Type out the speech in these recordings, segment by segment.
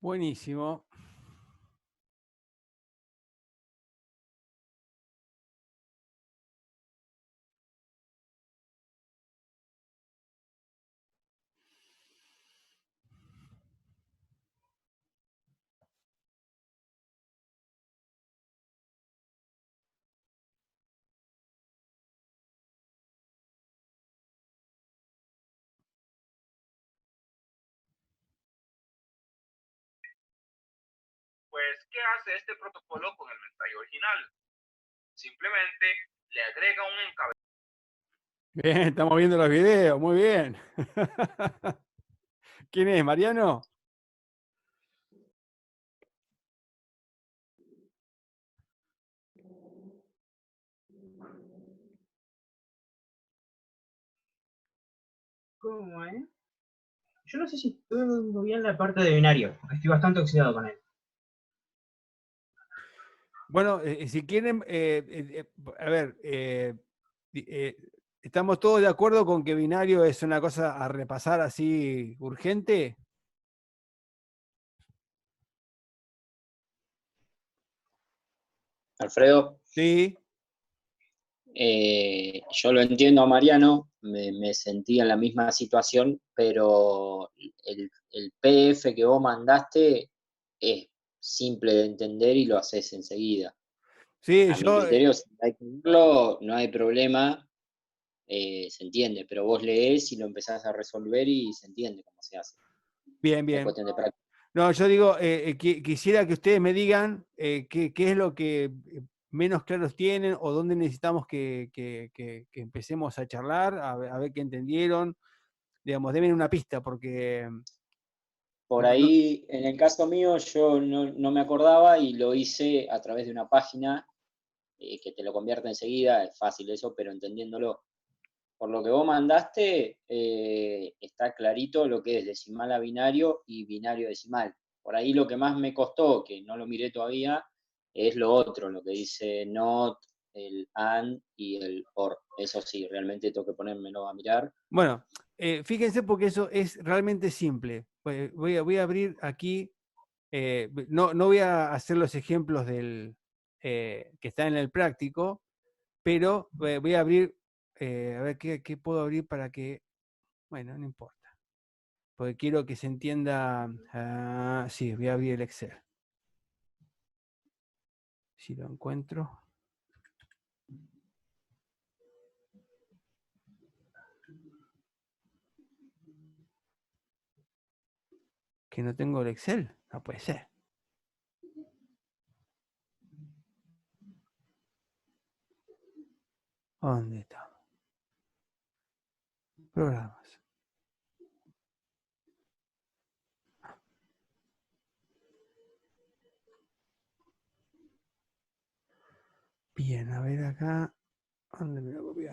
Buenísimo. Pues, ¿qué hace este protocolo con el mensaje original? Simplemente le agrega un encabezado. Bien, estamos viendo los videos, muy bien. ¿Quién es, Mariano? ¿Cómo, Yo no sé si estoy viendo bien la parte de binario, porque estoy bastante oxidado con él. Bueno, si quieren, a ver, ¿estamos todos de acuerdo con que binario es una cosa a repasar así urgente? Alfredo, Sí. yo lo entiendo a Mariano, me sentí en la misma situación, pero el PDF que vos mandaste es simple de entender y lo haces enseguida. Sí, A mi yo, criterio, si hay que verlo, no hay problema, se entiende, pero vos lees y lo empezás a resolver y se entiende cómo se hace. bien, Es bien. cuestión de práctica. No, yo digo, quisiera que ustedes me digan qué es lo que menos claros tienen o dónde necesitamos que empecemos a charlar, a ver qué entendieron. Digamos, denme una pista, porque Por no, no- ahí, en el caso mío, yo no me acordaba y lo hice a través de una página que te lo convierte enseguida, es fácil eso, pero entendiéndolo. Por lo que vos mandaste, está clarito lo que es decimal a binario y binario decimal. Por ahí lo que más me costó, que no lo miré todavía, es lo otro, lo que dice not, el and y el or. Eso sí, realmente tengo que ponérmelo a mirar. Bueno, fíjense porque eso es realmente simple. Voy a abrir aquí, no voy a hacer los ejemplos que está en el práctico, pero voy a abrir, a ver qué puedo abrir para que, bueno, no importa. Porque quiero que se entienda. Sí, voy a abrir el Excel. Si lo encuentro. Que no tengo el Excel. No puede ser. ¿Dónde está? Programas. Bien, a ver acá. ¿Dónde me lo copié?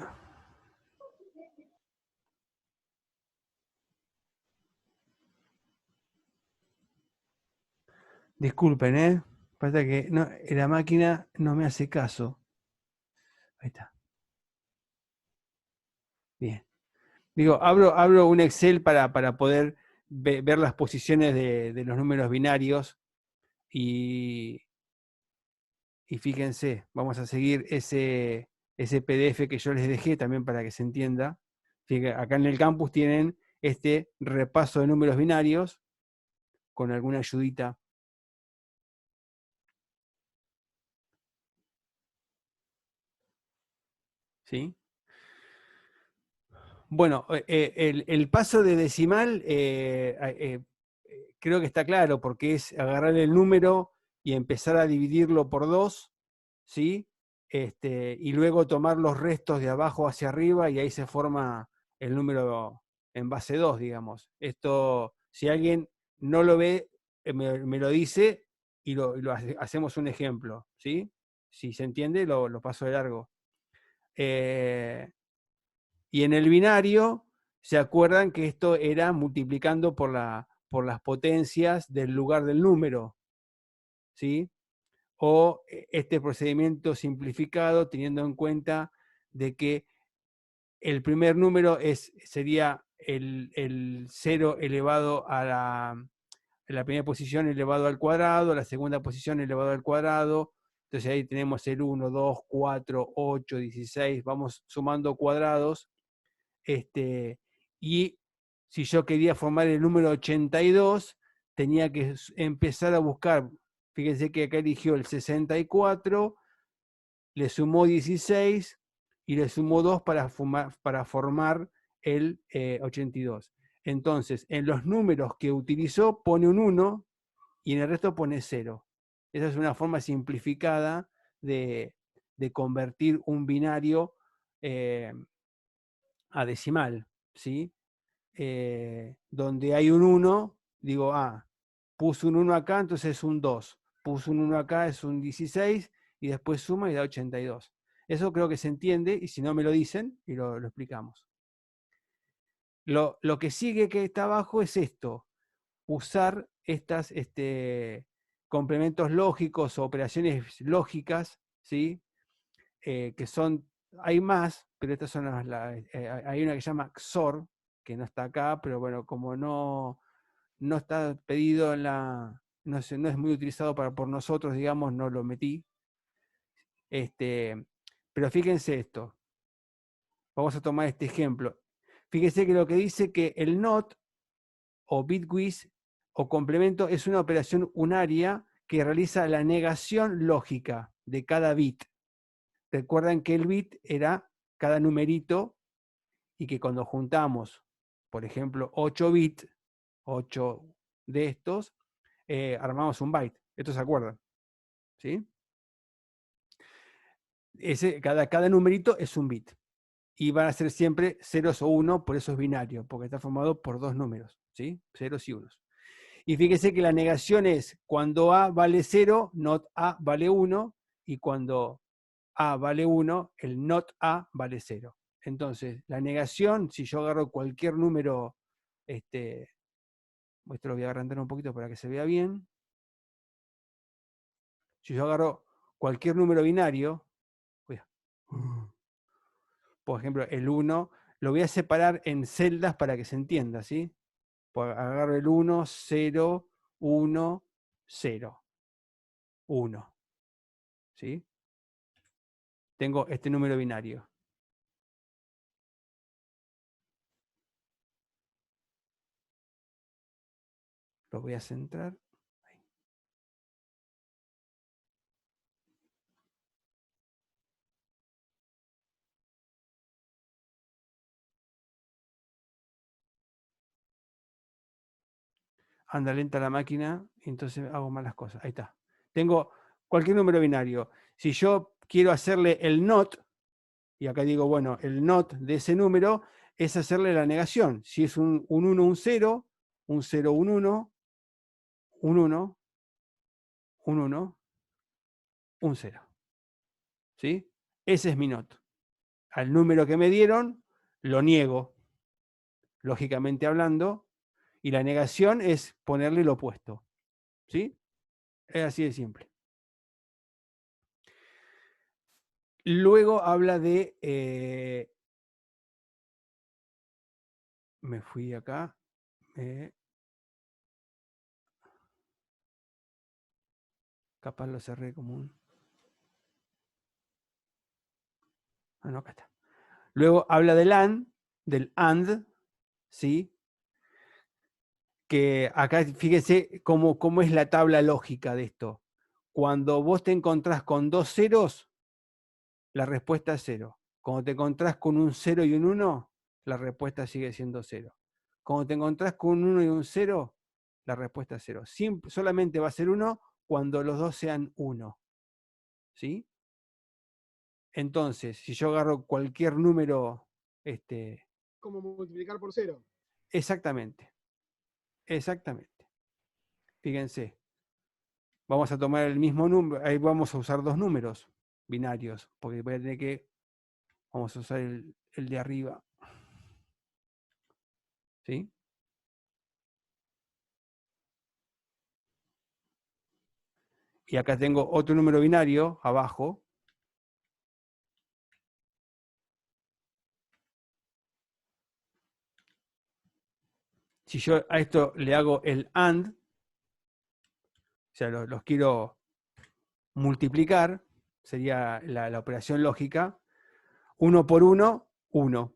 Disculpen, ¿eh? Pasa que la máquina no me hace caso. Ahí está. Bien. Digo, abro un Excel para poder ver las posiciones de los números binarios y fíjense, vamos a seguir ese PDF que yo les dejé también para que se entienda. Fíjense, acá en el campus tienen este repaso de números binarios con alguna ayudita. ¿Sí? Bueno, el paso de decimal creo que está claro, porque es agarrar el número y empezar a dividirlo por 2, ¿sí? Y luego tomar los restos de abajo hacia arriba y ahí se forma el número en base 2, digamos. Esto, si alguien no lo ve, me lo dice y hacemos un ejemplo, ¿sí? Si se entiende, lo paso de largo. Y en el binario, ¿se acuerdan que esto era multiplicando por las potencias del lugar del número? ¿Sí? O este procedimiento simplificado teniendo en cuenta de que el primer número sería el 0 elevado la primera posición elevado al cuadrado, la segunda posición elevado al cuadrado. Entonces ahí tenemos el 1, 2, 4, 8, 16, vamos sumando cuadrados. Y si yo quería formar el número 82, tenía que empezar a buscar, fíjense que acá eligió el 64, le sumó 16 y le sumó 2 para formar el 82. Entonces, en los números que utilizó pone un 1 y en el resto pone 0. Esa es una forma simplificada de convertir un binario a decimal, ¿sí? Donde hay un 1, digo, puse un 1 acá, entonces es un 2. Puse un 1 acá, es un 16, y después suma y da 82. Eso creo que se entiende, y si no me lo dicen, y lo explicamos. Lo que sigue que está abajo es esto, usar estas complementos lógicos o operaciones lógicas, ¿sí? Que son, hay más, pero estas son hay una que se llama XOR, que no está acá, pero bueno, como no está pedido en no es muy utilizado por nosotros, digamos, no lo metí. Pero fíjense esto. Vamos a tomar este ejemplo. Fíjense que lo que dice que el NOT o bitwis o complemento es una operación unaria que realiza la negación lógica de cada bit. Recuerdan que el bit era cada numerito y que cuando juntamos, por ejemplo, 8 bits, 8 de estos, armamos un byte. ¿Esto se acuerdan? ¿Sí? Cada numerito es un bit. Y van a ser siempre ceros o uno, por eso es binario, porque está formado por dos números, ¿sí? Ceros y unos. Y fíjese que la negación es cuando A vale 0, not A vale 1, y cuando A vale 1, el not A vale 0. Entonces, la negación, si yo agarro cualquier número, esto lo voy a agrandar un poquito para que se vea bien. Si yo agarro cualquier número binario, por ejemplo, el 1, lo voy a separar en celdas para que se entienda, ¿sí? Agarro el 1, 0, 1, 0, 1. ¿Sí? Tengo este número binario. Lo voy a centrar. Anda lenta la máquina, entonces hago malas cosas. Ahí está. Tengo cualquier número binario. Si yo quiero hacerle el NOT, y acá digo, bueno, el NOT de ese número es hacerle la negación. Si es un 1, un 0, un 0, un 1, un 1, un 1, un 0. ¿Sí? Ese es mi NOT. Al número que me dieron, lo niego, lógicamente hablando, y la negación es ponerle lo opuesto. ¿Sí? Es así de simple. Luego habla de... me fui acá. Capaz lo cerré como un... no, acá está. Luego habla del AND, ¿sí? Que acá fíjense cómo es la tabla lógica de esto. Cuando vos te encontrás con dos ceros, la respuesta es 0. Cuando te encontrás con un 0 y un 1, la respuesta sigue siendo 0. Cuando te encontrás con un 1 y un 0, la respuesta es 0. Solamente va a ser 1 cuando los dos sean 1. ¿Sí? Entonces, si yo agarro cualquier número... Como multiplicar por 0. Exactamente. Exactamente. Fíjense. Vamos a tomar el mismo número. Ahí vamos a usar dos números binarios. Porque voy a tener que... Vamos a usar el de arriba. ¿Sí? Y acá tengo otro número binario abajo. Si yo a esto le hago el AND, O sea, los quiero multiplicar, sería la operación lógica. 1 por 1, 1.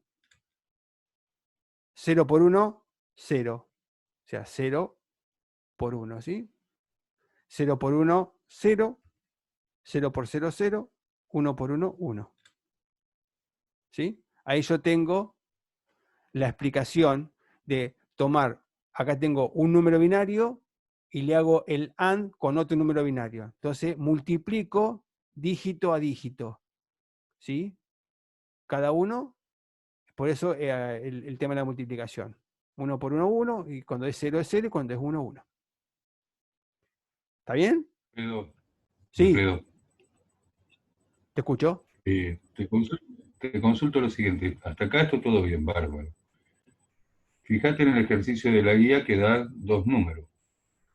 0 por 1, 0. O sea, 0 por 1, ¿sí? 0 por 1, 0. 0 por 0, 0. 1 por 1, 1. ¿Sí? Ahí yo tengo la explicación de tomar, acá tengo un número binario y le hago el AND con otro número binario. Entonces multiplico dígito a dígito. ¿Sí? Cada uno, por eso el tema de la multiplicación. 1 por 1, 1, y cuando es 0 es 0, y cuando es 1, 1. ¿Está bien? Alfredo, Sí, Alfredo, te escucho. te consulto lo siguiente. Hasta acá esto todo bien, bárbaro. Fíjate en el ejercicio de la guía que da 2 números.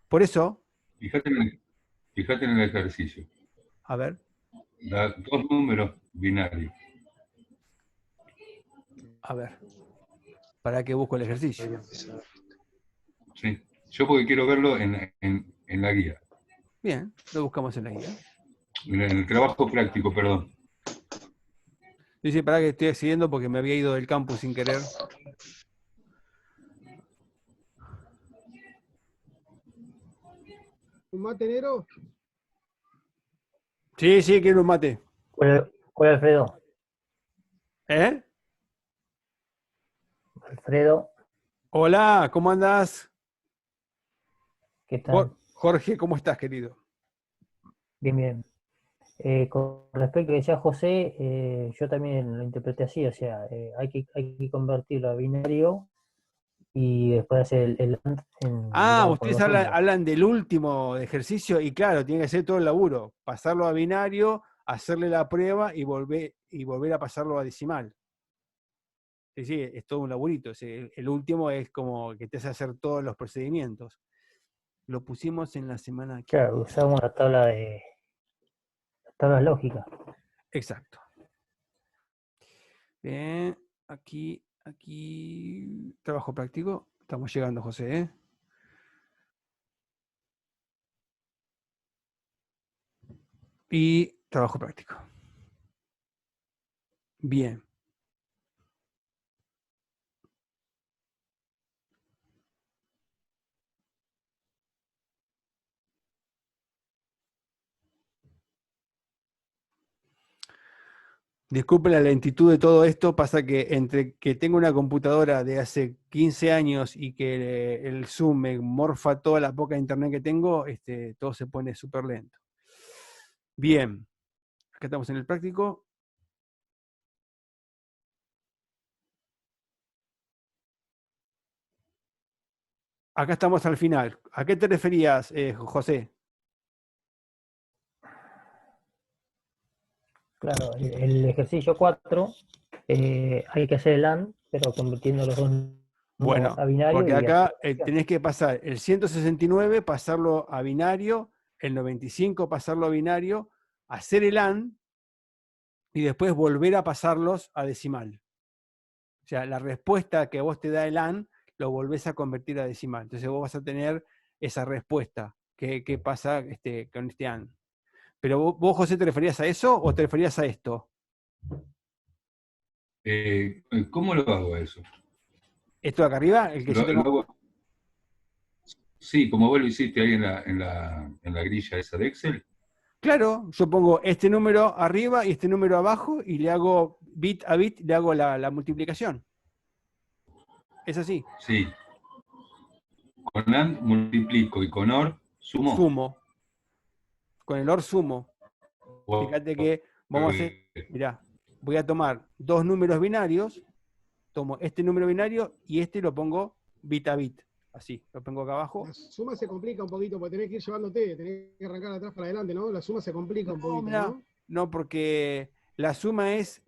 Por eso, Fíjate en el ejercicio. a ver, Da 2 números binarios. a ver, para que busco el ejercicio. ¿Sí? Yo porque quiero verlo en la guía. Bien, lo buscamos en la guía. En el trabajo práctico, perdón. Dice, para que estoy accediendo porque me había ido del campus sin querer. ¿Un mate negro? Sí, sí, quiero un mate. ¿Cuál Alfredo? ¿Eh? Alfredo, Hola, ¿cómo andás? ¿qué tal? Jorge, ¿cómo estás, querido? Bien, bien. Con respecto a lo que decía José, yo también lo interpreté así, o sea, hay que convertirlo a binario y después hacer el AND Ah, digamos, con ustedes los números. hablan del último ejercicio y claro, tiene que hacer todo el laburo. Pasarlo a binario, hacerle la prueba y volver a pasarlo a decimal. Sí, sí, es todo un laburito. El último es como que te hace hacer todos los procedimientos. Lo pusimos en la semana aquí. Claro, usamos la tabla de las tablas lógicas. Exacto. Bien, aquí, trabajo práctico. Estamos llegando, José, ¿eh? Y trabajo práctico. Bien. Disculpen la lentitud de todo esto, pasa que entre que tengo una computadora de hace 15 años y que el Zoom me morfa toda la poca internet que tengo, todo se pone súper lento. Bien, acá estamos en el práctico. Acá estamos al final. ¿A qué te referías, José? Claro, el ejercicio 4 hay que hacer el AND, pero convirtiendo los dos números Bueno, a binario porque y hacer acá tenés que pasar el 169, pasarlo a binario, el 95 pasarlo a binario, hacer el AND y después volver a pasarlos a decimal. O sea, la respuesta que vos te da el AND lo volvés a convertir a decimal. Entonces vos vas a tener esa respuesta. ¿Qué pasa con este AND? Pero vos, José, ¿te referías a eso o te referías a esto? ¿Cómo lo hago eso? ¿Esto de acá arriba? El que yo tengo. Sí, como vos lo hiciste ahí en la grilla esa de Excel. Claro, yo pongo este número arriba y este número abajo y le hago bit a bit, le hago la multiplicación. Es así. Sí. Con AND multiplico y con OR sumo. Sumo. Con el OR sumo. Fíjate que vamos a hacer, mirá, voy a tomar dos números binarios, tomo este número binario y este lo pongo bit a bit. Así, lo pongo acá abajo. La suma se complica un poquito porque tenés que ir llevándote, tenés que arrancar de atrás para adelante, ¿no? La suma se complica un poquito, Mirá, ¿no? no, porque la suma es,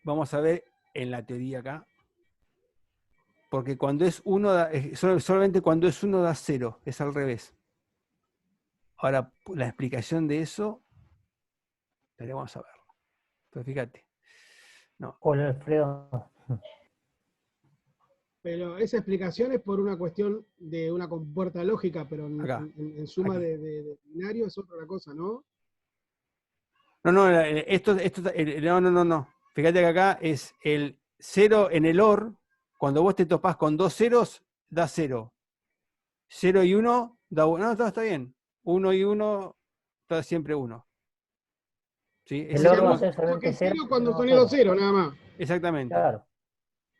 vamos a ver en la teoría acá, porque cuando es 1, solamente cuando es 1 da 0, es al revés. Ahora, la explicación de eso, vamos a verlo. Pero fíjate. No. Hola Alfredo. Pero esa explicación es por una cuestión de una compuerta lógica, pero Acá, en suma aquí. de binario es otra cosa, ¿no? No, no. Fíjate que acá es el 0 en el OR, cuando vos te topás con dos ceros, da 0. 0 y 1 da 1. No, está bien. 1 y 1 da siempre 1. ¿Sí? El Ese O es sea, OR va a vos ser decís que solamente es 0 cero cuando no son 0. los ceros, nada más. exactamente. Claro.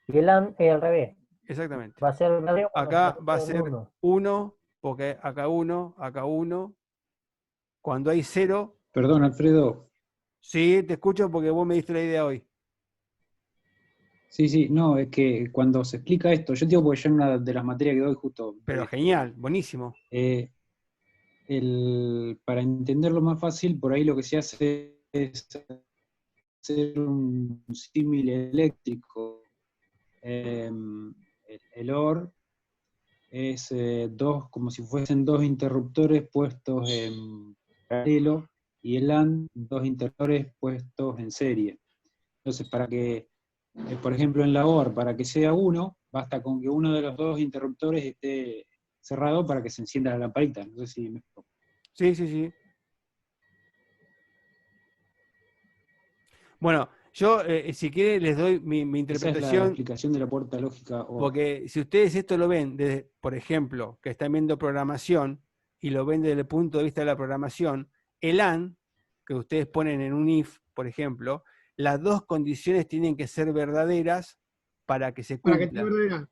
Y el AND es al revés. Exactamente. Va a ser verdadero cuando Acá va a son ser 1. 1, porque acá 1, acá 1. Cuando hay 0, Perdón, Alfredo. sí, te escucho porque vos me diste la idea hoy. Sí, sí, no, es que cuando se explica esto, yo digo porque yo en una de las materias que doy justo, Pero genial, buenísimo. para entenderlo más fácil, por ahí lo que se hace es hacer un símil eléctrico. El OR es como si fuesen dos interruptores puestos en paralelo, y el AND, dos interruptores puestos en serie. Entonces, para que, por ejemplo, en la OR, para que sea uno, basta con que uno de los dos interruptores esté cerrado para que se encienda la lamparita. No sé si me explico. Sí. Bueno, yo, si quiere, les doy mi Esa es la interpretación, explicación de la puerta lógica OR. porque si ustedes esto lo ven, desde, por ejemplo, que están viendo programación, y lo ven desde el punto de vista de la programación, el AND, que ustedes ponen en un if, por ejemplo, las dos condiciones tienen que ser verdaderas para que se Para que te cumpla. verdadera.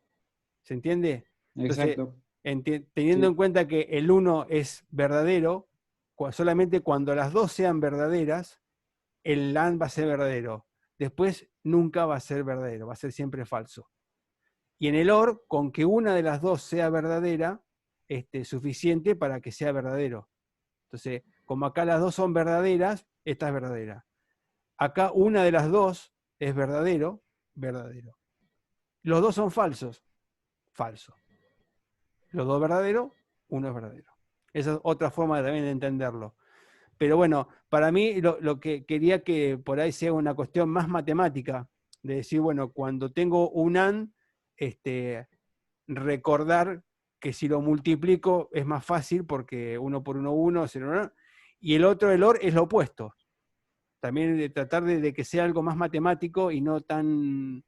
¿Se entiende? Entonces, Exacto. teniendo Sí. en cuenta que el 1 es verdadero, solamente cuando las dos sean verdaderas, el AND va a ser verdadero. Después nunca va a ser verdadero, va a ser siempre falso. Y en el OR, con que una de las dos sea verdadera, suficiente para que sea verdadero. Entonces, como acá las dos son verdaderas, esta es verdadera. Acá una de las dos es verdadero. Los dos son falsos, falso. Los dos verdaderos, uno es verdadero. Esa es otra forma también de entenderlo. Pero bueno, para mí lo que quería que por ahí sea una cuestión más matemática, de decir, bueno, cuando tengo un AND, recordar que si lo multiplico es más fácil porque 1 por 1, 1, 0, 1, y el otro, el OR, es lo opuesto. También de tratar de que sea algo más matemático y no tan...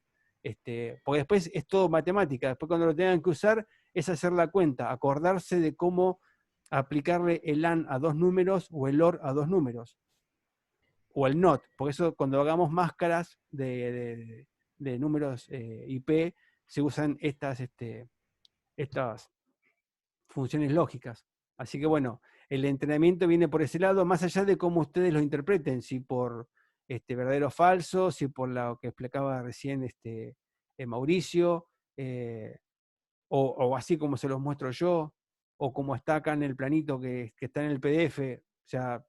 porque después es todo matemática. Después cuando lo tengan que usar es hacer la cuenta, acordarse de cómo aplicarle el AND a dos números o el OR a dos números. O el NOT, porque eso cuando hagamos máscaras de números IP se usan estas funciones lógicas. Así que bueno, el entrenamiento viene por ese lado, más allá de cómo ustedes lo interpreten, si por verdadero o falso, si por lo que explicaba recién Mauricio, o así como se los muestro yo, o como está acá en el planito que está en el PDF. O sea,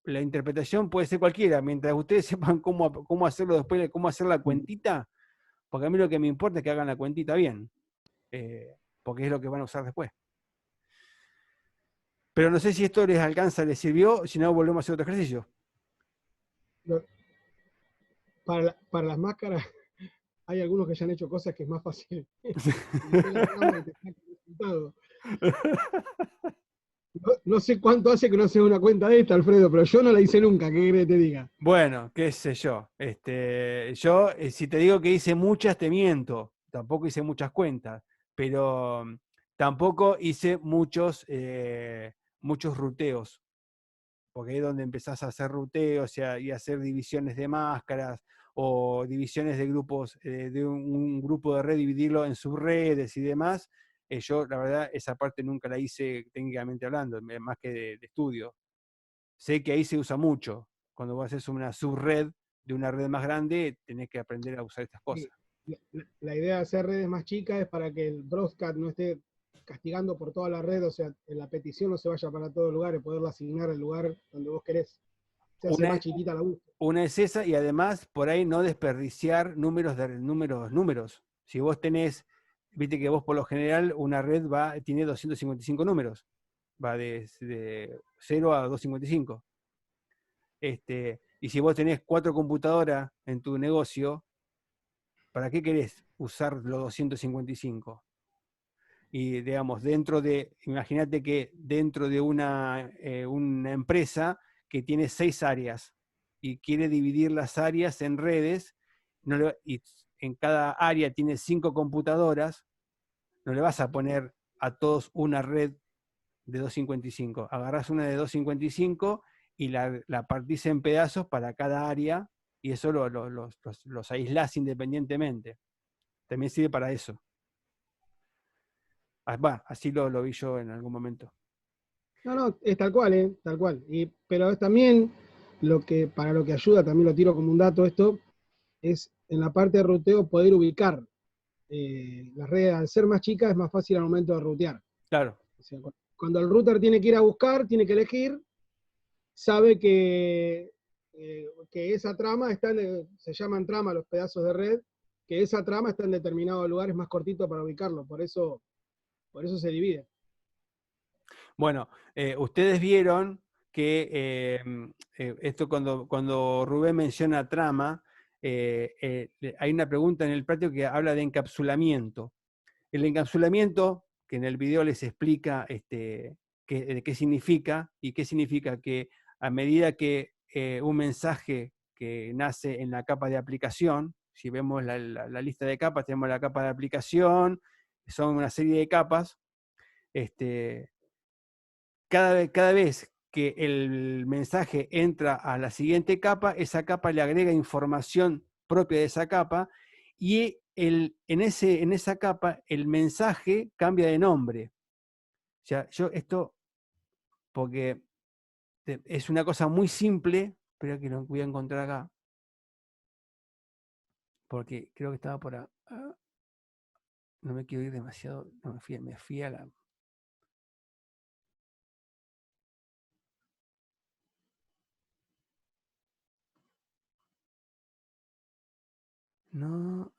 la interpretación puede ser cualquiera, mientras ustedes sepan cómo hacerlo después, cómo hacer la cuentita, porque a mí lo que me importa es que hagan la cuentita bien, porque es lo que van a usar después. Pero no sé si esto les alcanza, les sirvió, si no volvemos a hacer otro ejercicio. Para las máscaras, hay algunos que ya han hecho cosas que es más fácil. No sé cuánto hace que no hace una cuenta de esta, Alfredo, pero yo no la hice nunca, ¿qué querés que te diga? Bueno, qué sé yo. Yo, si te digo que hice muchas, te miento. Tampoco hice muchas cuentas, pero tampoco hice muchos ruteos, porque ahí es donde empezás a hacer ruteos y a hacer divisiones de máscaras o divisiones de grupos, de un grupo de red, dividirlo en subredes y demás. Yo, la verdad, esa parte nunca la hice técnicamente hablando, más que de estudio. Sé que ahí se usa mucho. Cuando vos haces una subred de una red más grande, tenés que aprender a usar estas cosas. La idea de hacer redes más chicas es para que el broadcast no esté castigando por toda la red, o sea, en la petición no se vaya para todos los lugares, poderla asignar al lugar donde vos querés. Se hace más chiquita la búsqueda. Una es esa, y además por ahí no desperdiciar números. Si vos tenés, viste que vos por lo general una red tiene 255 números, va de 0 a 255. Y si vos tenés 4 computadoras en tu negocio, ¿para qué querés usar los 255. Y digamos, imagínate que dentro de una empresa que tiene 6 áreas y quiere dividir las áreas en redes, y en cada área tiene 5 computadoras, no le vas a poner a todos una red de 255. Agarrás una de 255 y la partís en pedazos para cada área, y eso los aislás independientemente. También sirve para eso. Así lo vi yo en algún momento. No, es tal cual, tal cual. Pero es también para lo que ayuda, también lo tiro como un dato esto, es en la parte de ruteo poder ubicar. Las redes, al ser más chicas, es más fácil al momento de rutear. Claro. O sea, cuando el router tiene que ir a buscar, tiene que elegir, sabe que esa trama se llaman trama los pedazos de red, que esa trama está en determinados lugares más cortitos para ubicarlo, por eso se divide. Bueno, ustedes vieron que esto cuando Rubén menciona trama, hay una pregunta en el platio que habla de encapsulamiento. El encapsulamiento, que en el video les explica qué significa, y qué significa que a medida que un mensaje que nace en la capa de aplicación, si vemos la lista de capas, tenemos la capa de aplicación, son una serie de capas, cada vez que el mensaje entra a la siguiente capa, esa capa le agrega información propia de esa capa, y en esa capa el mensaje cambia de nombre. O sea, porque es una cosa muy simple, pero que lo voy a encontrar acá, porque creo que estaba por acá. No me quiero ir demasiado, no, me fui a la... No,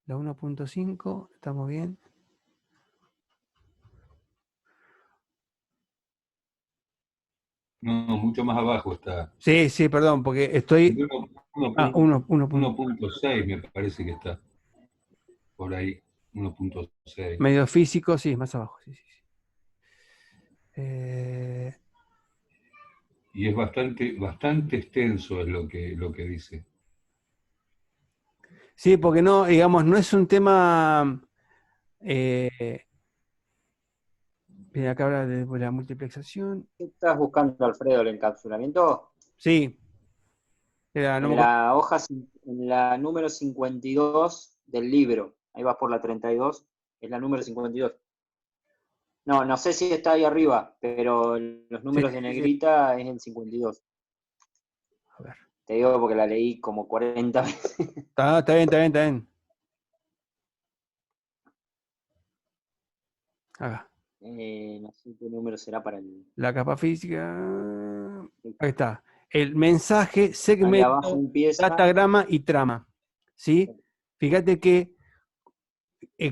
la 1.5, estamos bien. No, mucho más abajo está. Sí, perdón, porque estoy... 1.6 me parece que está. Por ahí, 1.6. Medio físico, sí, más abajo. Sí. Y es bastante extenso es lo que dice. Sí, porque no, digamos, no es un tema... Mira, acá habla de la multiplexación. ¿Qué estás buscando, Alfredo, el encapsulamiento? Sí. En la hoja, en la número 52 del libro, ahí vas por la 32, es la número 52. No sé si está ahí arriba, pero los números de negrita es el 52. A ver. Te digo porque la leí como 40 veces. Está bien. Acá. No sé qué número será para el... La capa física. Ahí está. El mensaje, segmento, datagrama y trama. ¿Sí? Fíjate que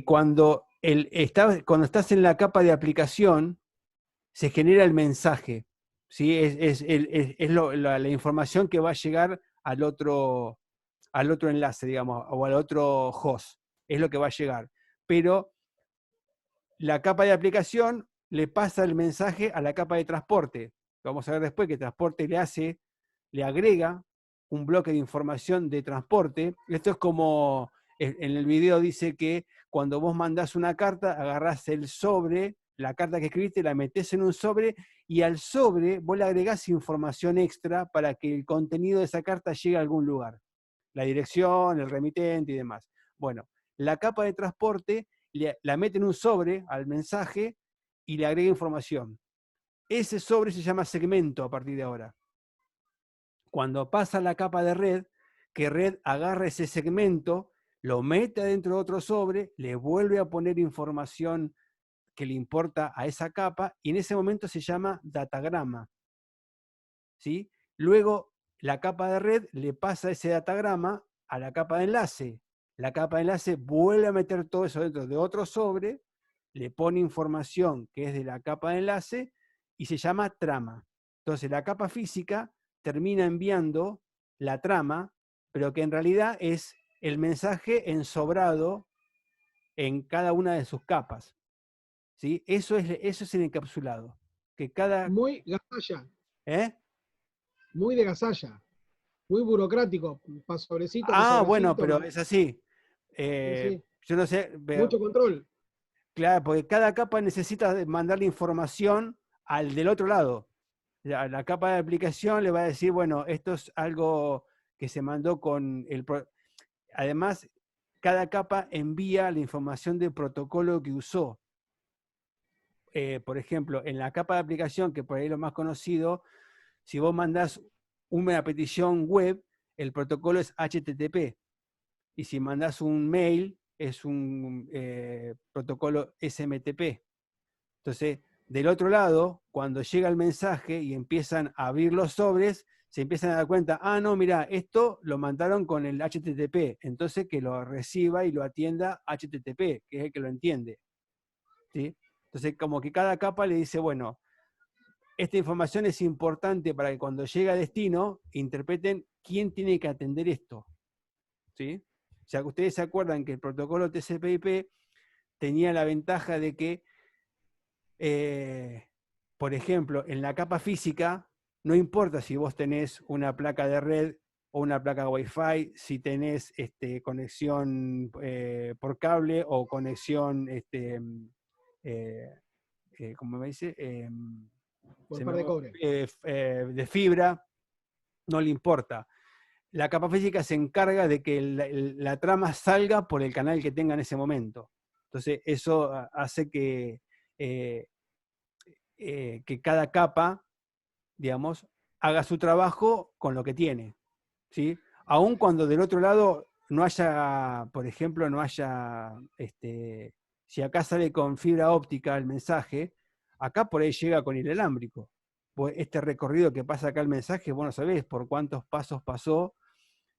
cuando estás en la capa de aplicación, se genera el mensaje. ¿Sí? Es la información que va a llegar al otro enlace, digamos, o al otro host. Es lo que va a llegar. Pero la capa de aplicación le pasa el mensaje a la capa de transporte. Vamos a ver después que transporte le agrega un bloque de información de transporte. Esto es como en el video dice que cuando vos mandás una carta, agarrás el sobre, la carta que escribiste, la metés en un sobre, y al sobre vos le agregás información extra para que el contenido de esa carta llegue a algún lugar. La dirección, el remitente y demás. Bueno, la capa de transporte la mete en un sobre al mensaje y le agrega información. Ese sobre se llama segmento a partir de ahora. Cuando pasa la capa de red, que red agarra ese segmento, lo mete dentro de otro sobre, le vuelve a poner información que le importa a esa capa, y en ese momento se llama datagrama. ¿Sí? Luego, la capa de red le pasa ese datagrama a la capa de enlace. La capa de enlace vuelve a meter todo eso dentro de otro sobre, le pone información que es de la capa de enlace y se llama trama. Entonces, la capa física termina enviando la trama pero que en realidad es el mensaje ensobrado en cada una de sus capas. ¿Sí? Eso es el encapsulado. Que cada... Muy gasalla, ¿Eh? muy de gasalla, muy burocrático, paso sobrecito, Ah, bueno, sobrecito, pero es así. sí, sí. Yo no sé, Mucho control. claro, porque cada capa necesita mandarle información al del otro lado. La capa de aplicación le va a decir, bueno, esto es algo que se mandó con el... Además, cada capa envía la información del protocolo que usó. Por ejemplo, en la capa de aplicación, que por ahí es lo más conocido, si vos mandás una petición web, el protocolo es HTTP. Y si mandás un mail, es un protocolo SMTP. Entonces, del otro lado, cuando llega el mensaje y empiezan a abrir los sobres, se empiezan a dar cuenta, ah, no, mira, esto lo mandaron con el HTTP, entonces que lo reciba y lo atienda HTTP, que es el que lo entiende. ¿Sí? Entonces, como que cada capa le dice, bueno, esta información es importante para que cuando llegue a destino, interpreten quién tiene que atender esto. ¿Sí? O sea, que ustedes se acuerdan que el protocolo TCP/IP tenía la ventaja de que por ejemplo, en la capa física, no importa si vos tenés una placa de red o una placa Wi-Fi, si tenés conexión por cable o conexión, ¿cómo me dice? Por par de cobre. De fibra, no le importa. La capa física se encarga de que la trama salga por el canal que tenga en ese momento. Entonces, eso hace que cada capa, digamos, haga su trabajo con lo que tiene, ¿sí? Aun cuando del otro lado no haya, por ejemplo, no haya, si acá sale con fibra óptica el mensaje, acá por ahí llega con inalámbrico. Este recorrido que pasa acá el mensaje, vos no sabés por cuántos pasos pasó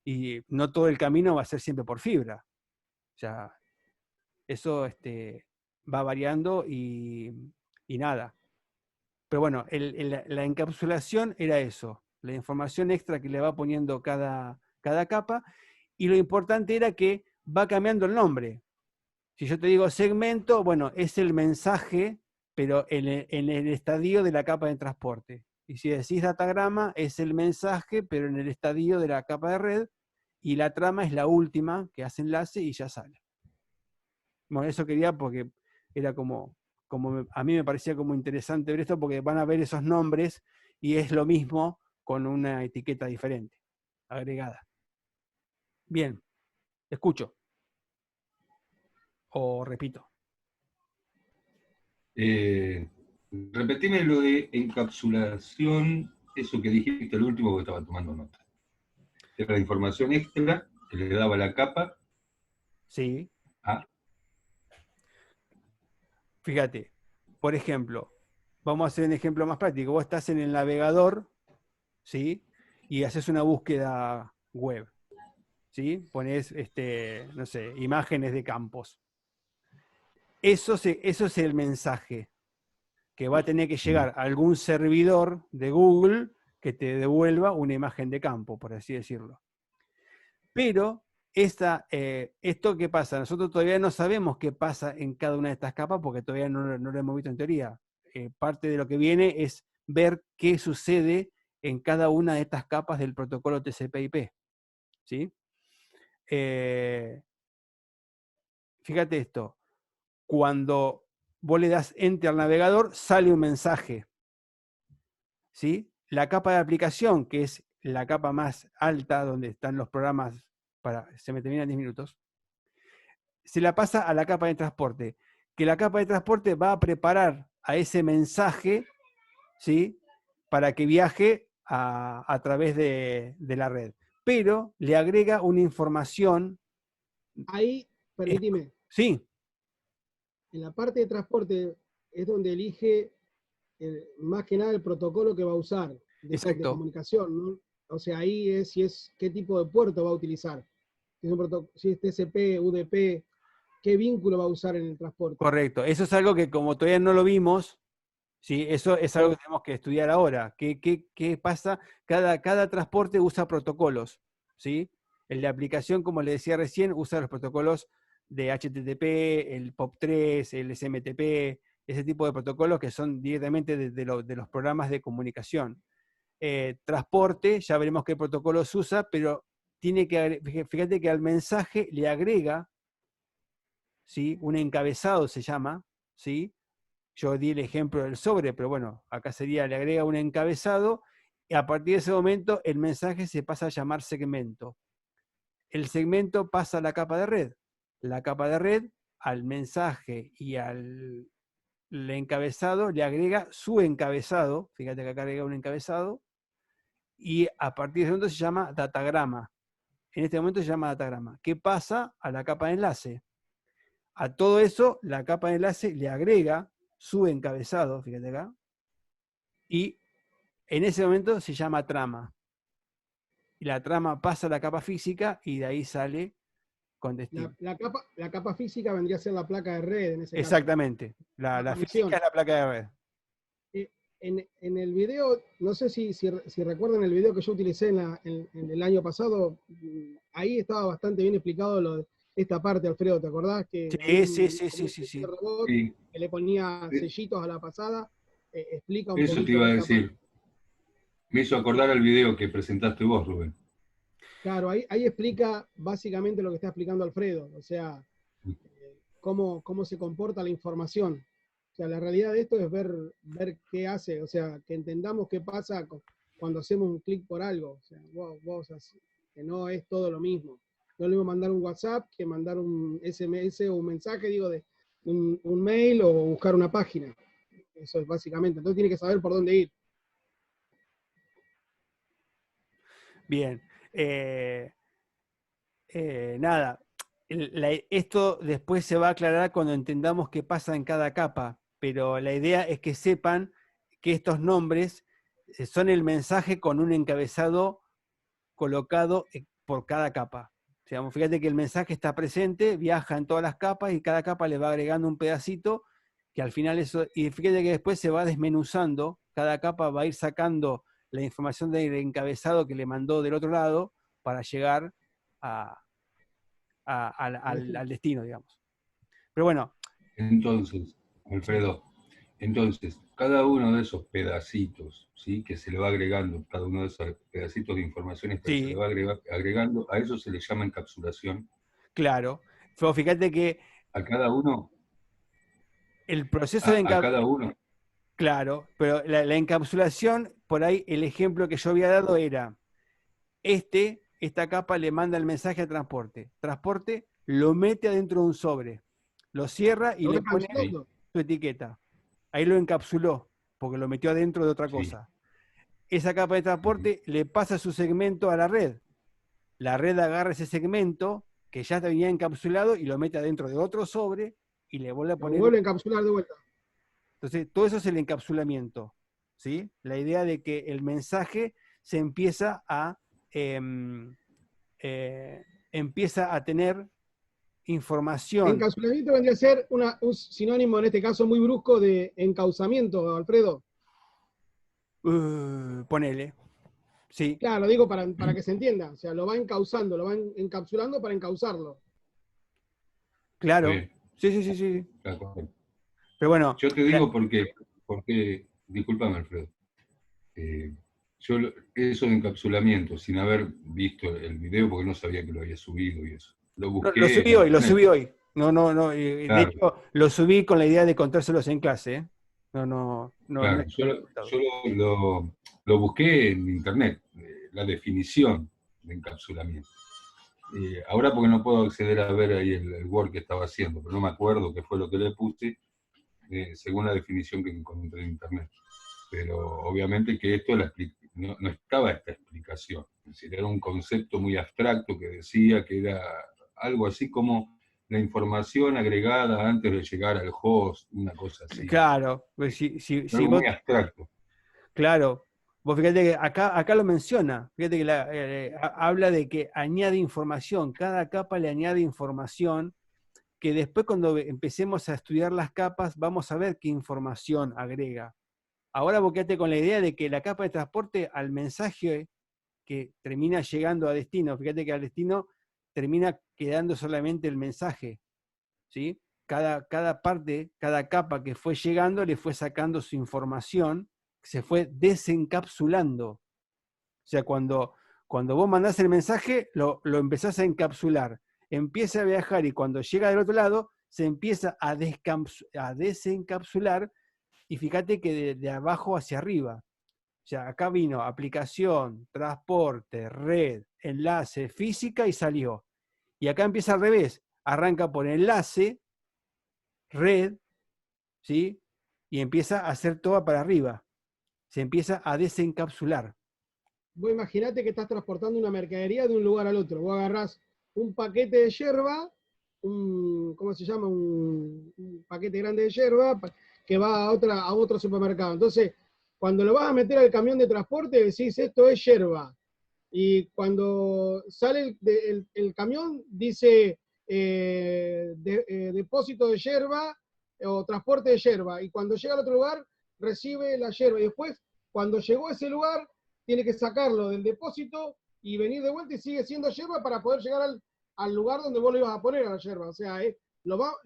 y no todo el camino va a ser siempre por fibra. O sea, eso va variando y nada. Pero bueno, la encapsulación era eso, la información extra que le va poniendo cada capa, y lo importante era que va cambiando el nombre. Si yo te digo segmento, bueno, es el mensaje, pero en el estadio de la capa de transporte. Y si decís datagrama, es el mensaje, pero en el estadio de la capa de red, y la trama es la última que hace enlace y ya sale. Bueno, eso quería porque era como a mí me parecía como interesante ver esto porque van a ver esos nombres y es lo mismo con una etiqueta diferente, agregada. Bien, escucho. O repito. Repetime lo de encapsulación, eso que dijiste el último porque estaba tomando nota. Era la información extra que le daba la capa. Sí. Ah. Fíjate, por ejemplo, vamos a hacer un ejemplo más práctico. Vos estás en el navegador, ¿sí? Y haces una búsqueda web, ¿sí? Pones, no sé, imágenes de campos. Eso es el mensaje que va a tener que llegar a algún servidor de Google que te devuelva una imagen de campo, por así decirlo. Pero esto ¿qué pasa? Nosotros todavía no sabemos qué pasa en cada una de estas capas porque todavía no lo hemos visto en teoría. Parte de lo que viene es ver qué sucede en cada una de estas capas del protocolo TCP/IP. ¿Sí? Fíjate esto. Cuando vos le das Enter al navegador, sale un mensaje. ¿Sí? La capa de aplicación, que es la capa más alta donde están los programas se me terminan 10 minutos, se la pasa a la capa de transporte, que la capa de transporte va a preparar a ese mensaje, ¿sí? Para que viaje a través de la red. Pero le agrega una información. Ahí, permíteme. Sí. En la parte de transporte es donde elige más que nada el protocolo que va a usar de comunicación, ¿no? O sea, ahí es qué tipo de puerto va a utilizar. Si es TCP, UDP, qué vínculo va a usar en el transporte. Correcto. Eso es algo que como todavía no lo vimos, ¿sí? Eso es algo que tenemos que estudiar ahora. ¿Qué pasa? Cada transporte usa protocolos, ¿sí? El de aplicación, como le decía recién, usa los protocolos de HTTP, el POP3, el SMTP, ese tipo de protocolos que son directamente de los programas de comunicación. Transporte, ya veremos qué protocolos usa, pero tiene que, fíjate que al mensaje le agrega, ¿sí?, un encabezado se llama, ¿sí? Yo di el ejemplo del sobre, pero bueno, acá sería, le agrega un encabezado, y a partir de ese momento el mensaje se pasa a llamar segmento. El segmento pasa a la capa de red. La capa de red al mensaje y al encabezado le agrega su encabezado, fíjate que acá agrega un encabezado, y a partir de ese momento se llama datagrama. En este momento se llama datagrama. ¿Qué pasa a la capa de enlace? A todo eso, la capa de enlace le agrega su encabezado, fíjate acá, y en ese momento se llama trama. Y la trama pasa a la capa física y de ahí sale con destino. La capa física vendría a ser la placa de red en ese caso. Exactamente. La física es la placa de red. En el video, no sé si recuerdan el video que yo utilicé en el año pasado, ahí estaba bastante bien explicado esta parte, Alfredo, ¿te acordás? Que Sí. Robot, Sí. que le ponía sellitos a la pasada, explica un poco. Eso te iba a decir. Me hizo acordar al video que presentaste vos, Rubén. Claro, ahí explica básicamente lo que está explicando Alfredo, o sea, cómo se comporta la información. O sea, la realidad de esto es ver qué hace, o sea, que entendamos qué pasa cuando hacemos un clic por algo. O sea, que no es todo lo mismo. No le voy a mandar un WhatsApp que mandar un SMS o un mensaje, digo, de un mail o buscar una página. Eso es básicamente. Entonces tiene que saber por dónde ir. Bien. Nada. Esto después se va a aclarar cuando entendamos qué pasa en cada capa, pero la idea es que sepan que estos nombres son el mensaje con un encabezado colocado por cada capa. O sea, fíjate que el mensaje está presente, viaja en todas las capas y cada capa le va agregando un pedacito que al final eso, y fíjate que después se va desmenuzando, cada capa va a ir sacando la información del encabezado que le mandó del otro lado para llegar al destino, digamos. Pero bueno. Entonces, Alfredo, cada uno de esos pedacitos, ¿sí?, que se le va agregando, cada uno de esos pedacitos de informaciones que se le va agregando, a eso se le llama encapsulación. Claro. Pero fíjate que a cada uno. El proceso de encapsulación. A cada uno. Claro, pero la encapsulación, por ahí el ejemplo que yo había dado era, esta capa le manda el mensaje a transporte. Transporte lo mete adentro de un sobre, lo cierra y le pone su etiqueta. Ahí lo encapsuló, porque lo metió adentro de otra cosa. Esa capa de transporte le pasa su segmento a la red. La red agarra ese segmento que ya venía encapsulado y lo mete adentro de otro sobre y le vuelve a poner... Lo vuelve a encapsular de vuelta. Entonces, todo eso es el encapsulamiento, ¿sí? La idea de que el mensaje se empieza a tener información. Encapsulamiento vendría a ser un sinónimo, en este caso muy brusco, de encauzamiento, Alfredo. Ponele. Sí. Claro, digo para que se entienda. O sea, lo va encauzando, lo va encapsulando para encauzarlo. Claro. Sí. Claro. Pero bueno. Yo te digo porque discúlpame, Alfredo. Yo eso de encapsulamiento, sin haber visto el video, porque no sabía que lo había subido y eso. Lo busqué. Lo subí hoy. No. Claro. De hecho, lo subí con la idea de contárselos en clase, ¿eh? No. Claro, yo lo busqué en internet, la definición de encapsulamiento. Ahora porque no puedo acceder a ver ahí el Word que estaba haciendo, pero no me acuerdo qué fue lo que le puse, según la definición que encontré en internet. Pero obviamente que esto no estaba esta explicación. Es decir, era un concepto muy abstracto que decía que era algo así como la información agregada antes de llegar al host, una cosa así. Claro, muy abstracto. Claro, vos fíjate que acá lo menciona, fíjate que habla de que añade información, cada capa le añade información, que después cuando empecemos a estudiar las capas vamos a ver qué información agrega. Ahora vos quedate con la idea de que la capa de transporte al mensaje que termina llegando a destino. Fíjate que al destino termina quedando solamente el mensaje, ¿sí? Cada parte, cada capa que fue llegando le fue sacando su información, se fue desencapsulando. O sea, cuando vos mandás el mensaje, lo empezás a encapsular, empieza a viajar y cuando llega del otro lado, se empieza a desencapsular y fíjate que de abajo hacia arriba. O sea, acá vino aplicación, transporte, red, enlace, física y salió. Y acá empieza al revés, arranca por enlace, red, ¿sí? Y empieza a hacer todo para arriba. Se empieza a desencapsular. Vos imaginate que estás transportando una mercadería de un lugar al otro. Vos agarrás un paquete de yerba, ¿cómo se llama? Un paquete grande de yerba que va a otro supermercado. Entonces, cuando lo vas a meter al camión de transporte, decís, esto es yerba. Y cuando sale el camión, dice depósito de yerba o transporte de yerba. Y cuando llega al otro lugar, recibe la yerba. Y después, cuando llegó a ese lugar, tiene que sacarlo del depósito y venir de vuelta y sigue siendo yerba para poder llegar al lugar donde vos lo ibas a poner a la yerba. O sea, lo va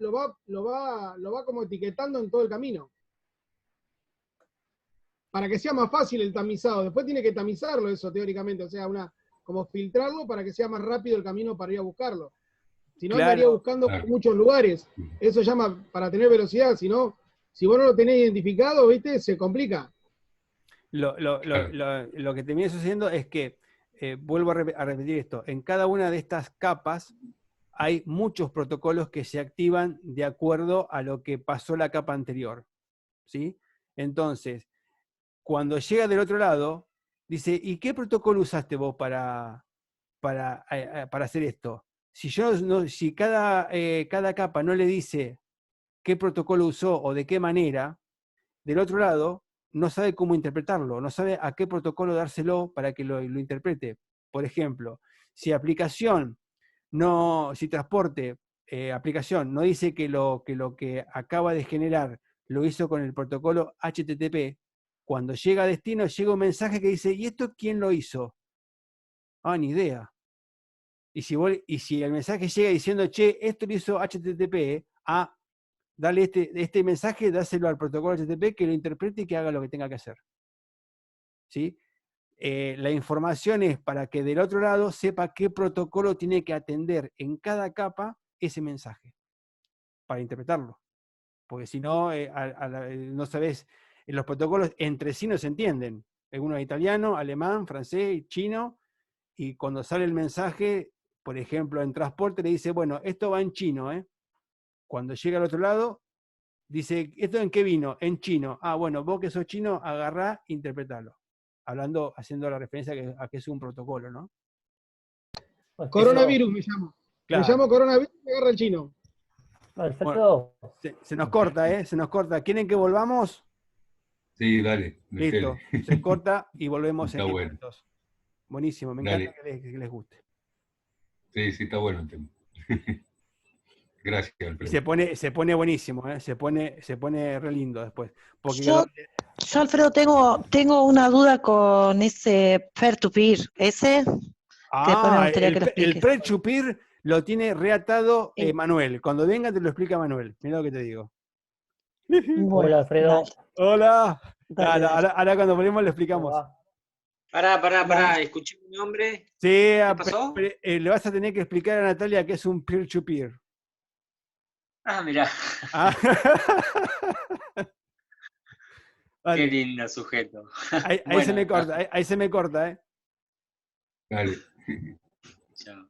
como etiquetando en todo el camino. Para que sea más fácil el tamizado. Después tiene que tamizarlo eso teóricamente, o sea, como filtrarlo para que sea más rápido el camino para ir a buscarlo. Si no, Claro, andaría buscando por muchos lugares. Eso llama para tener velocidad, si no, si vos no lo tenés identificado, ¿viste? Se complica. Lo que termina sucediendo es que, vuelvo a repetir esto, en cada una de estas capas hay muchos protocolos que se activan de acuerdo a lo que pasó la capa anterior, ¿sí? Entonces, cuando llega del otro lado, dice, ¿y qué protocolo usaste vos para hacer esto? Si cada capa no le dice qué protocolo usó o de qué manera, del otro lado no sabe cómo interpretarlo, no sabe a qué protocolo dárselo para que lo interprete. Por ejemplo, si transporte, aplicación, no dice que lo que acaba de generar lo hizo con el protocolo HTTP, cuando llega a destino llega un mensaje que dice, ¿y esto quién lo hizo? Ah, ni idea. Y si el mensaje llega diciendo, che, esto lo hizo HTTP, dale este mensaje, dáselo al protocolo HTTP que lo interprete y que haga lo que tenga que hacer. ¿Sí? La información es para que del otro lado sepa qué protocolo tiene que atender en cada capa ese mensaje, para interpretarlo. Porque si no, no sabés, los protocolos entre sí no se entienden. Uno es italiano, alemán, francés, chino, y cuando sale el mensaje, por ejemplo, en transporte le dice, bueno, esto va en chino, ¿eh? Cuando llega al otro lado, dice, ¿esto en qué vino? En chino. Ah, bueno, vos que sos chino, agarrá, interpretalo. Haciendo la referencia a que es un protocolo, ¿no? Coronavirus me llamo. Claro. Me llamo coronavirus y me agarra el chino. Perfecto. Bueno, se nos corta, ¿eh? Se nos corta. ¿Quieren que volvamos? Sí, dale. Listo. Se corta y volvemos en 10 bueno. minutos. Buenísimo, me encanta que les guste. Sí, está bueno el tema. Gracias, Alfredo. Y se pone buenísimo, ¿eh? Se pone re lindo después. Porque yo, Alfredo, tengo una duda con ese peer-to-peer. ¿Ese? El peer-to-peer lo tiene reatado Manuel. Cuando venga te lo explica Manuel. Mirá lo que te digo. Bueno, hola, Alfredo. Dale. Hola. Dale. Ahora cuando volvemos le explicamos. Pará, escuché mi nombre. Sí, ¿Qué pasó? Le vas a tener que explicar a Natalia que es un peer-to-peer. Ah, mirá. Qué lindo sujeto. Ahí se me corta, ¿eh? Dale. Chao.